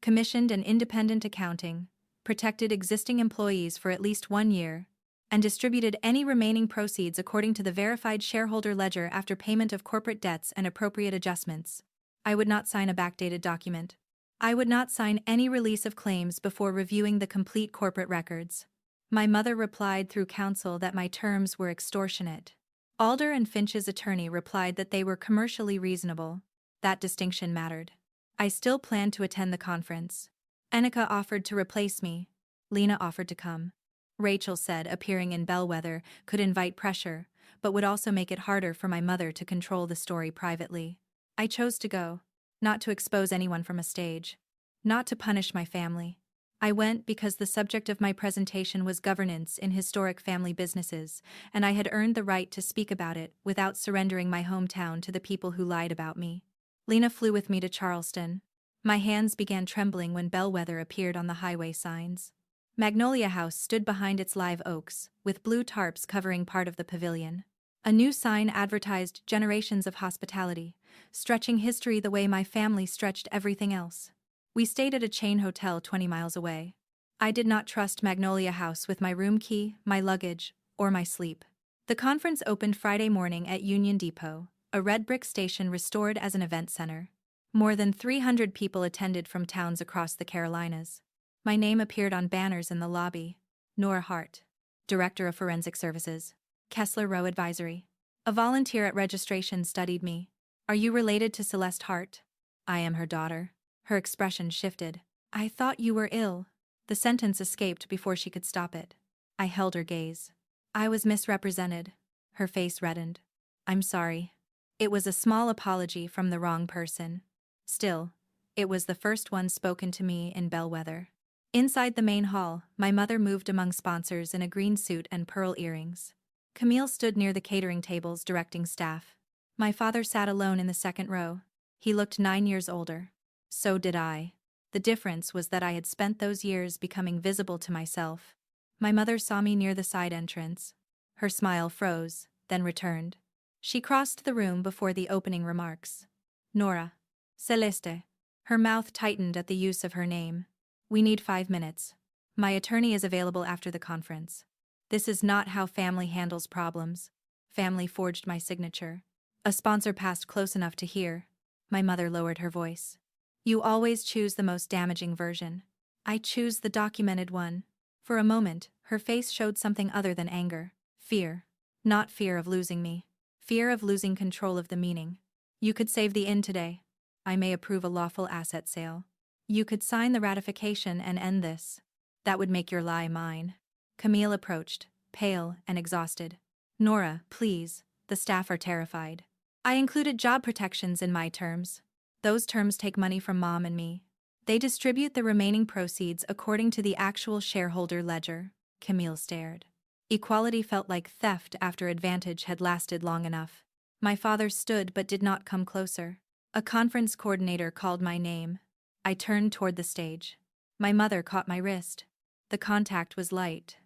commissioned an independent accounting, protected existing employees for at least 1 year, and distributed any remaining proceeds according to the verified shareholder ledger after payment of corporate debts and appropriate adjustments. I would not sign a backdated document. I would not sign any release of claims before reviewing the complete corporate records. My mother replied through counsel that my terms were extortionate. Alder and Finch's attorney replied that they were commercially reasonable. That distinction mattered. I still planned to attend the conference. Annika offered to replace me. Lena offered to come. Rachel said appearing in Bellwether could invite pressure, but would also make it harder for my mother to control the story privately. I chose to go. Not to expose anyone from a stage. Not to punish my family. I went because the subject of my presentation was governance in historic family businesses, and I had earned the right to speak about it without surrendering my hometown to the people who lied about me. Lena flew with me to Charleston. My hands began trembling when Bellwether appeared on the highway signs. Magnolia House stood behind its live oaks, with blue tarps covering part of the pavilion. A new sign advertised generations of hospitality, stretching history the way my family stretched everything else. We stayed at a chain hotel 20 miles away. I did not trust Magnolia House with my room key, my luggage, or my sleep. The conference opened Friday morning at Union Depot, a red brick station restored as an event center. More than 300 people attended from towns across the Carolinas. My name appeared on banners in the lobby. Nora Hart, Director of Forensic Services. Kessler Row Advisory. A volunteer at registration studied me. Are you related to Celeste Hart? I am her daughter. Her expression shifted. I thought you were ill. The sentence escaped before she could stop it. I held her gaze. I was misrepresented. Her face reddened. I'm sorry. It was a small apology from the wrong person. Still, it was the first one spoken to me in Bellwether. Inside the main hall, my mother moved among sponsors in a green suit and pearl earrings. Camille stood near the catering tables directing staff. My father sat alone in the second row. He looked 9 years older. So did I. The difference was that I had spent those years becoming visible to myself. My mother saw me near the side entrance. Her smile froze, then returned. She crossed the room before the opening remarks. Nora. Celeste. Her mouth tightened at the use of her name. We need 5 minutes. My attorney is available after the conference. This is not how family handles problems. Family forged my signature. A sponsor passed close enough to hear. My mother lowered her voice. You always choose the most damaging version. I choose the documented one. For a moment, her face showed something other than anger. Fear. Not fear of losing me. Fear of losing control of the meaning. You could save the inn today. I may approve a lawful asset sale. You could sign the ratification and end this. That would make your lie mine. Camille approached, pale and exhausted. Nora, please, the staff are terrified. I included job protections in my terms. Those terms take money from Mom and me. They distribute the remaining proceeds according to the actual shareholder ledger. Camille stared. Equality felt like theft after advantage had lasted long enough. My father stood but did not come closer. A conference coordinator called my name. I turned toward the stage. My mother caught my wrist. The contact was light.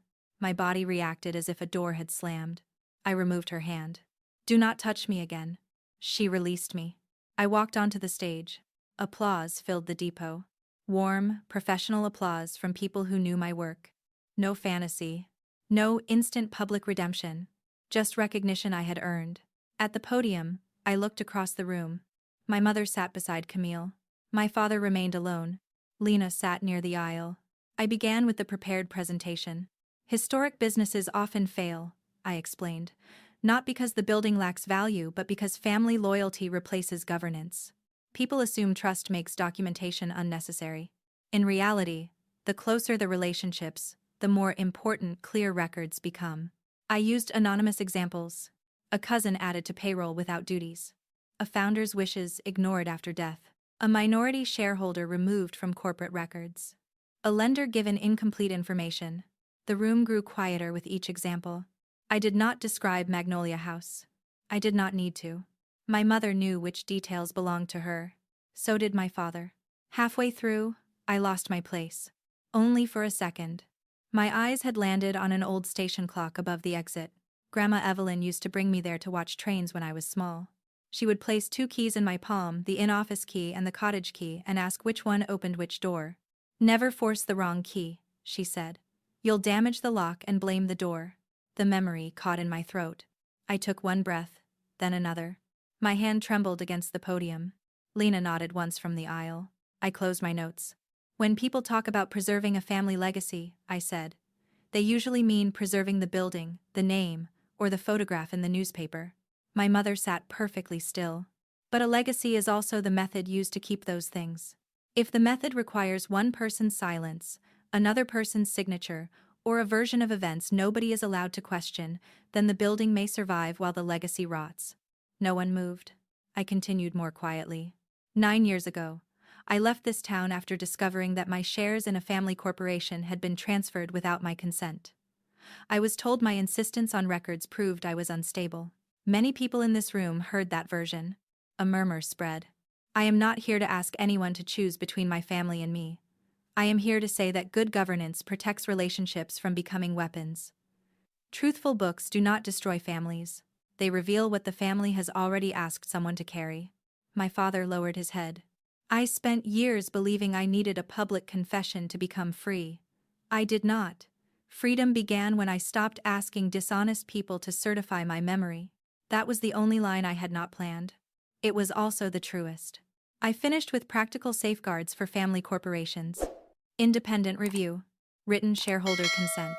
My body reacted as if a door had slammed. I removed her hand. Do not touch me again. She released me. I walked onto the stage. Applause filled the depot. Warm, professional applause from people who knew my work. No fantasy. No instant public redemption. Just recognition I had earned. At the podium, I looked across the room. My mother sat beside Camille. My father remained alone. Lena sat near the aisle. I began with the prepared presentation. Historic businesses often fail, I explained. Not because the building lacks value, but because family loyalty replaces governance. People assume trust makes documentation unnecessary. In reality, the closer the relationships, the more important clear records become. I used anonymous examples. A cousin added to payroll without duties. A founder's wishes ignored after death. A minority shareholder removed from corporate records. A lender given incomplete information. The room grew quieter with each example. I did not describe Magnolia House. I did not need to. My mother knew which details belonged to her. So did my father. Halfway through, I lost my place. Only for a second. My eyes had landed on an old station clock above the exit. Grandma Evelyn used to bring me there to watch trains when I was small. She would place 2 keys in my palm, the in-office key and the cottage key, and ask which one opened which door. Never force the wrong key, she said. You'll damage the lock and blame the door. The memory caught in my throat. I took one breath, then another. My hand trembled against the podium. Lena nodded once from the aisle. I closed my notes. When people talk about preserving a family legacy, I said, they usually mean preserving the building, the name, or the photograph in the newspaper. My mother sat perfectly still. But a legacy is also the method used to keep those things. If the method requires one person's silence, another person's signature, or a version of events nobody is allowed to question, then the building may survive while the legacy rots. No one moved. I continued more quietly. 9 years ago, I left this town after discovering that my shares in a family corporation had been transferred without my consent. I was told my insistence on records proved I was unstable. Many people in this room heard that version. A murmur spread. I am not here to ask anyone to choose between my family and me. I am here to say that good governance protects relationships from becoming weapons. Truthful books do not destroy families. They reveal what the family has already asked someone to carry. My father lowered his head. I spent years believing I needed a public confession to become free. I did not. Freedom began when I stopped asking dishonest people to certify my memory. That was the only line I had not planned. It was also the truest. I finished with practical safeguards for family corporations. Independent review. Written shareholder consent.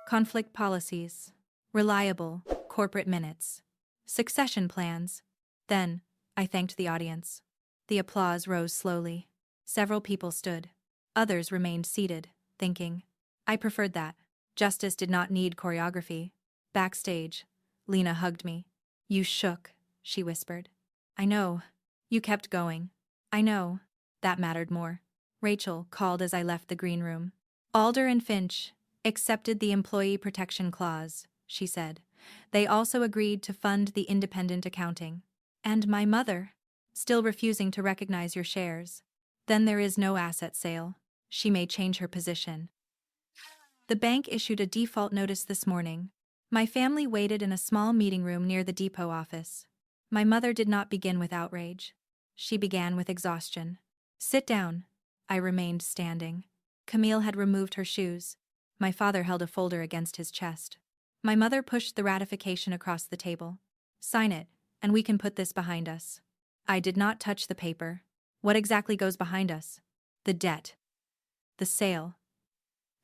Conflict policies. Reliable corporate minutes. Succession plans. Then, I thanked the audience. The applause rose slowly. Several people stood. Others remained seated, thinking. I preferred that. Justice did not need choreography. Backstage, Lena hugged me. You shook, she whispered. I know. You kept going. I know. That mattered more. Rachel called as I left the green room. Alder and Finch accepted the employee protection clause, she said. They also agreed to fund the independent accounting. And my mother, still refusing to recognize your shares. Then there is no asset sale. She may change her position. The bank issued a default notice this morning. My family waited in a small meeting room near the depot office. My mother did not begin with outrage. She began with exhaustion. Sit down. I remained standing. Camille had removed her shoes. My father held a folder against his chest. My mother pushed the ratification across the table. Sign it, and we can put this behind us. I did not touch the paper. What exactly goes behind us? The debt. The sale.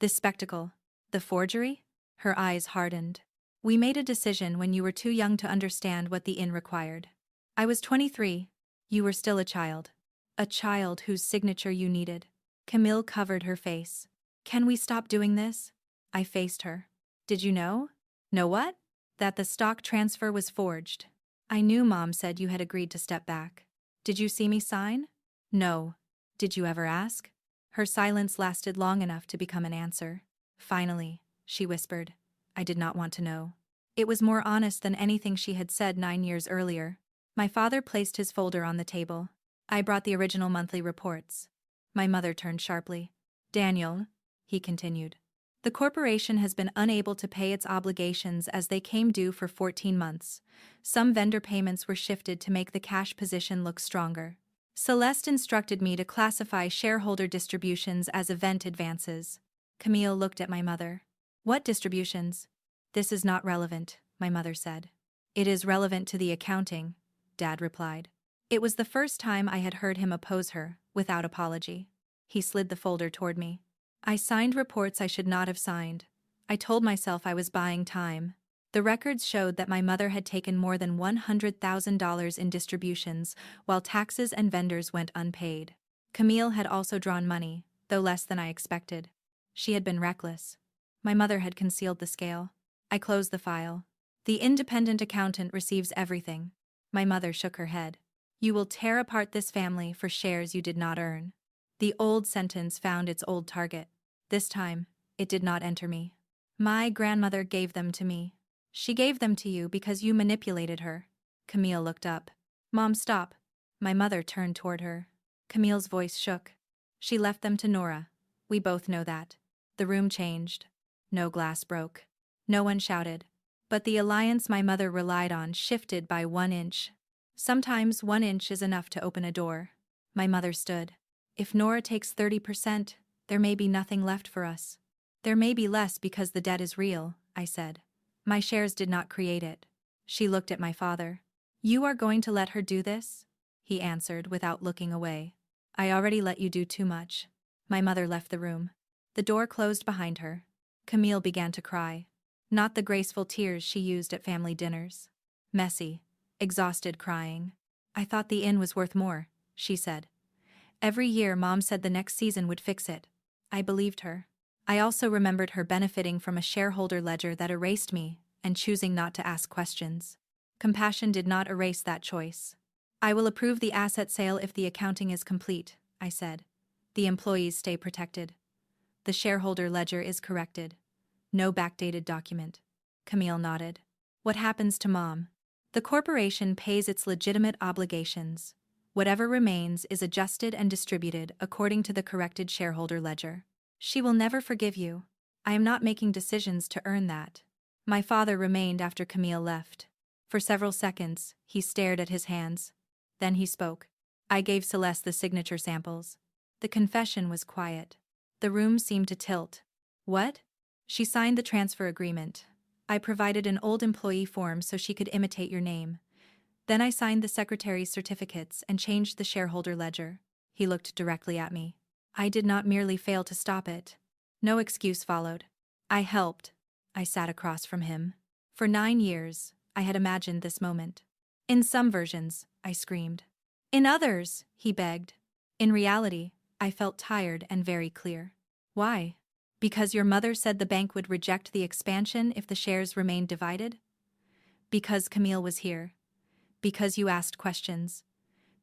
This spectacle. The forgery? Her eyes hardened. We made a decision when you were too young to understand what the inn required. I was 23. You were still a child. A child whose signature you needed. Camille covered her face. Can we stop doing this? I faced her. Did you know? Know what? That the stock transfer was forged. I knew Mom said you had agreed to step back. Did you see me sign? No. Did you ever ask? Her silence lasted long enough to become an answer. Finally, she whispered. I did not want to know. It was more honest than anything she had said 9 years earlier. My father placed his folder on the table. I brought the original monthly reports. My mother turned sharply. Daniel, he continued. The corporation has been unable to pay its obligations as they came due for 14 months. Some vendor payments were shifted to make the cash position look stronger. Celeste instructed me to classify shareholder distributions as event advances. Camille looked at my mother. What distributions? This is not relevant, my mother said. It is relevant to the accounting, Dad replied. It was the first time I had heard him oppose her, without apology. He slid the folder toward me. I signed reports I should not have signed. I told myself I was buying time. The records showed that my mother had taken more than $100,000 in distributions, while taxes and vendors went unpaid. Camille had also drawn money, though less than I expected. She had been reckless. My mother had concealed the scale. I closed the file. The independent accountant receives everything. My mother shook her head. You will tear apart this family for shares you did not earn. The old sentence found its old target. This time, it did not enter me. My grandmother gave them to me. She gave them to you because you manipulated her. Camille looked up. Mom, stop. My mother turned toward her. Camille's voice shook. She left them to Nora. We both know that. The room changed. No glass broke. No one shouted. But the alliance my mother relied on shifted by 1 inch. Sometimes 1 inch is enough to open a door. My mother stood. If Nora takes 30%, there may be nothing left for us. There may be less because the debt is real, I said. My shares did not create it. She looked at my father. You are going to let her do this? He answered without looking away. I already let you do too much. My mother left the room. The door closed behind her. Camille began to cry. Not the graceful tears she used at family dinners. Messy, exhausted crying. I thought the inn was worth more, she said. Every year Mom said the next season would fix it. I believed her. I also remembered her benefiting from a shareholder ledger that erased me and choosing not to ask questions. Compassion did not erase that choice. I will approve the asset sale if the accounting is complete, I said. The employees stay protected. The shareholder ledger is corrected. No backdated document. Camille nodded. What happens to Mom? The corporation pays its legitimate obligations. Whatever remains is adjusted and distributed according to the corrected shareholder ledger. She will never forgive you. I am not making decisions to earn that. My father remained after Camille left. For several seconds, he stared at his hands. Then he spoke. I gave Celeste the signature samples. The confession was quiet. The room seemed to tilt. What? She signed the transfer agreement. I provided an old employee form so she could imitate your name. Then I signed the secretary's certificates and changed the shareholder ledger. He looked directly at me. I did not merely fail to stop it. No excuse followed. I helped. I sat across from him. For 9 years, I had imagined this moment. In some versions, I screamed. In others, he begged. In reality, I felt tired and very clear. Why? Because your mother said the bank would reject the expansion if the shares remained divided? Because Camille was here. Because you asked questions.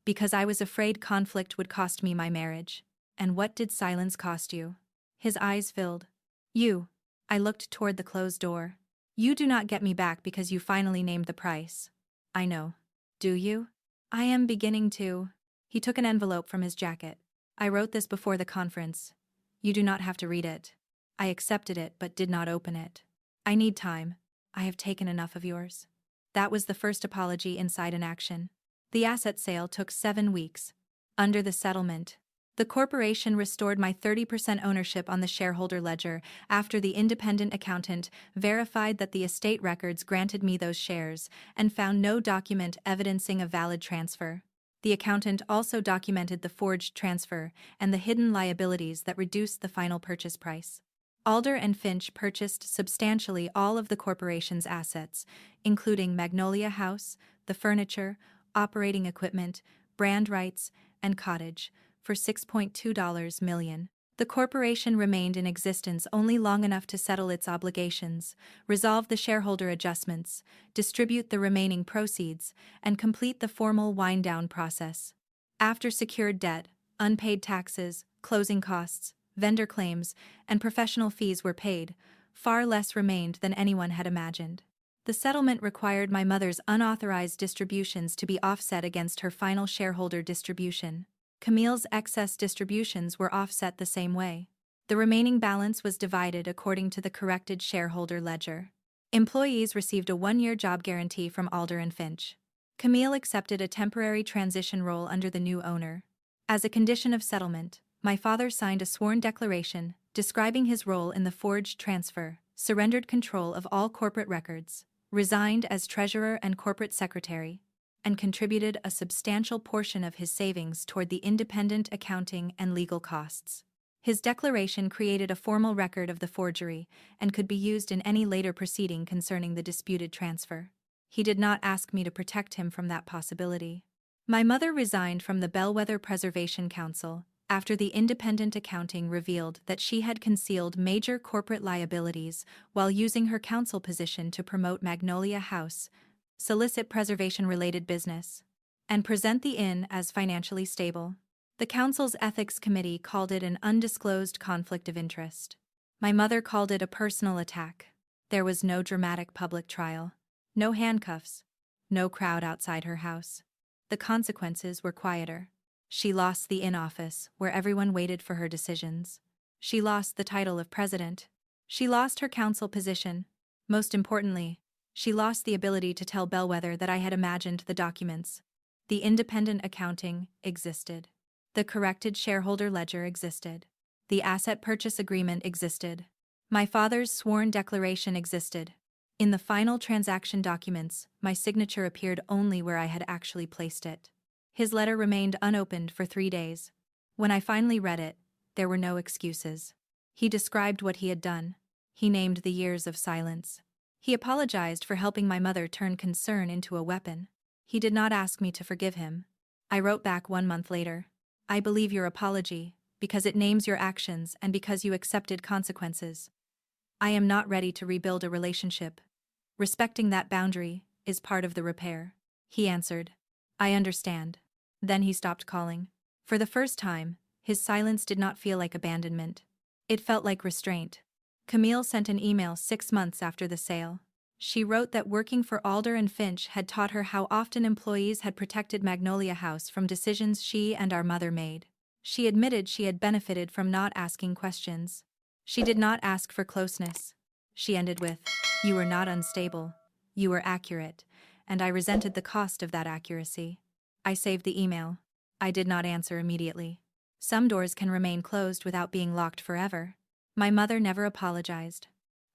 Because I was afraid conflict would cost me my marriage. And what did silence cost you? His eyes filled. You. I looked toward the closed door. You do not get me back because you finally named the price. I know. Do you? I am beginning to. He took an envelope from his jacket. I wrote this before the conference. You do not have to read it. I accepted it but did not open it. I need time. I have taken enough of yours. That was the first apology inside an action. The asset sale took 7 weeks. Under the settlement, the corporation restored my 30% ownership on the shareholder ledger after the independent accountant verified that the estate records granted me those shares and found no document evidencing a valid transfer. The accountant also documented the forged transfer and the hidden liabilities that reduced the final purchase price. Alder and Finch purchased substantially all of the corporation's assets, including Magnolia House, the furniture, operating equipment, brand rights, and cottage, for $6.2 million. The corporation remained in existence only long enough to settle its obligations, resolve the shareholder adjustments, distribute the remaining proceeds, and complete the formal wind-down process. After secured debt, unpaid taxes, closing costs, vendor claims, and professional fees were paid, far less remained than anyone had imagined. The settlement required my mother's unauthorized distributions to be offset against her final shareholder distribution. Camille's excess distributions were offset the same way. The remaining balance was divided according to the corrected shareholder ledger. Employees received a 1-year job guarantee from Alder and Finch. Camille accepted a temporary transition role under the new owner. As a condition of settlement, my father signed a sworn declaration describing his role in the forged transfer, surrendered control of all corporate records, resigned as treasurer and corporate secretary, and contributed a substantial portion of his savings toward the independent accounting and legal costs. His declaration created a formal record of the forgery and could be used in any later proceeding concerning the disputed transfer. He did not ask me to protect him from that possibility. My mother resigned from the Bellwether Preservation Council after the independent accounting revealed that she had concealed major corporate liabilities while using her council position to promote Magnolia House, solicit preservation-related business, and present the inn as financially stable. The council's ethics committee called it an undisclosed conflict of interest. My mother called it a personal attack. There was no dramatic public trial, no handcuffs, no crowd outside her house. The consequences were quieter. She lost the inn office, where everyone waited for her decisions. She lost the title of president. She lost her council position. Most importantly, she lost the ability to tell Bellwether that I had imagined the documents. The independent accounting existed. The corrected shareholder ledger existed. The asset purchase agreement existed. My father's sworn declaration existed. In the final transaction documents, my signature appeared only where I had actually placed it. His letter remained unopened for 3 days. When I finally read it, there were no excuses. He described what he had done. He named the years of silence. He apologized for helping my mother turn concern into a weapon. He did not ask me to forgive him. I wrote back 1 month later. I believe your apology, because it names your actions and because you accepted consequences. I am not ready to rebuild a relationship. Respecting that boundary is part of the repair. He answered. I understand. Then he stopped calling. For the first time, His silence did not feel like abandonment. It felt like restraint. Camille sent an email 6 months after the sale. She wrote that working for Alder and Finch had taught her how often employees had protected Magnolia House from decisions she and our mother made. She admitted she had benefited from not asking questions. She did not ask for closeness. She ended with, "You were not unstable. You were accurate, and I resented the cost of that accuracy." I saved the email. I did not answer immediately. Some doors can remain closed without being locked forever. My mother never apologized.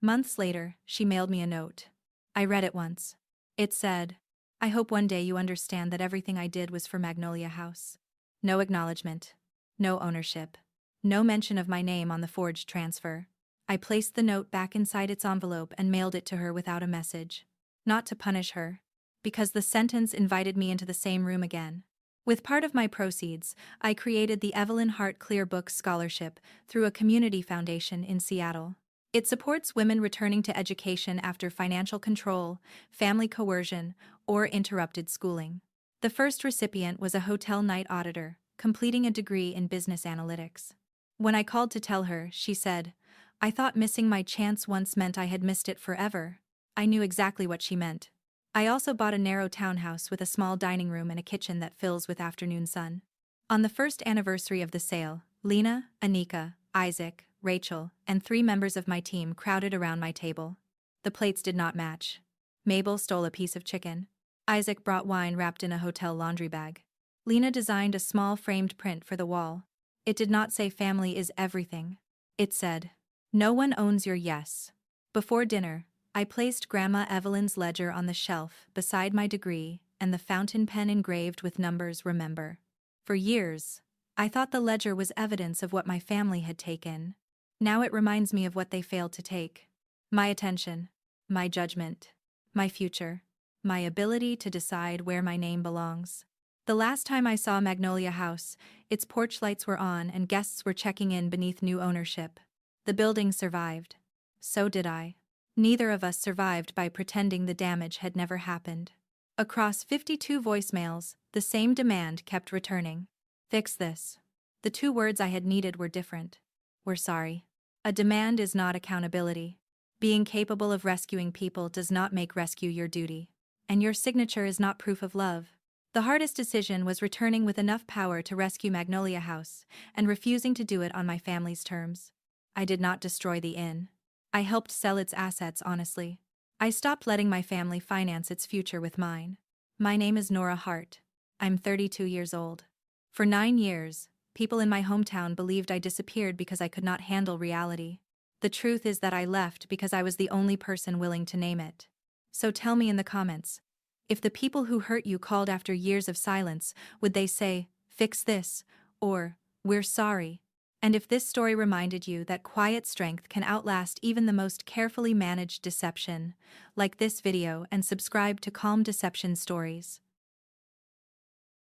Months later, she mailed me a note. I read it once. It said, "I hope one day you understand that everything I did was for Magnolia House." No acknowledgement. No ownership. No mention of my name on the forged transfer. I placed the note back inside its envelope and mailed it to her without a message. Not to punish her. Because the sentence invited me into the same room again. With part of my proceeds, I created the Evelyn Hart Clear Books Scholarship through a community foundation in Seattle. It supports women returning to education after financial control, family coercion, or interrupted schooling. The first recipient was a hotel night auditor, completing a degree in business analytics. When I called to tell her, she said, "I thought missing my chance once meant I had missed it forever." I knew exactly what she meant. I also bought a narrow townhouse with a small dining room and a kitchen that fills with afternoon sun. On the first anniversary of the sale, Lena, Anika, Isaac, Rachel, and 3 members of my team crowded around my table. The plates did not match. Mabel stole a piece of chicken. Isaac brought wine wrapped in a hotel laundry bag. Lena designed a small framed print for the wall. It did not say "family is everything." It said, "No one owns your yes." Before dinner, I placed Grandma Evelyn's ledger on the shelf beside my degree and the fountain pen engraved with numbers "Remember." For years, I thought the ledger was evidence of what my family had taken. Now it reminds me of what they failed to take. My attention, my judgment, my future, my ability to decide where my name belongs. The last time I saw Magnolia House, its porch lights were on and guests were checking in beneath new ownership. The building survived. So did I. Neither of us survived by pretending the damage had never happened. Across 52 voicemails, the same demand kept returning. "Fix this." The 2 words I had needed were different. "We're sorry." A demand is not accountability. Being capable of rescuing people does not make rescue your duty. And your signature is not proof of love. The hardest decision was returning with enough power to rescue Magnolia House and refusing to do it on my family's terms. I did not destroy the inn. I helped sell its assets honestly. I stopped letting my family finance its future with mine. My name is Nora Hart. I'm 32 years old. For 9 years, people in my hometown believed I disappeared because I could not handle reality. The truth is that I left because I was the only person willing to name it. So tell me in the comments, if the people who hurt you called after years of silence, would they say, "Fix this," or "We're sorry"? And if this story reminded you that quiet strength can outlast even the most carefully managed deception, like this video and subscribe to Calm Deception Stories.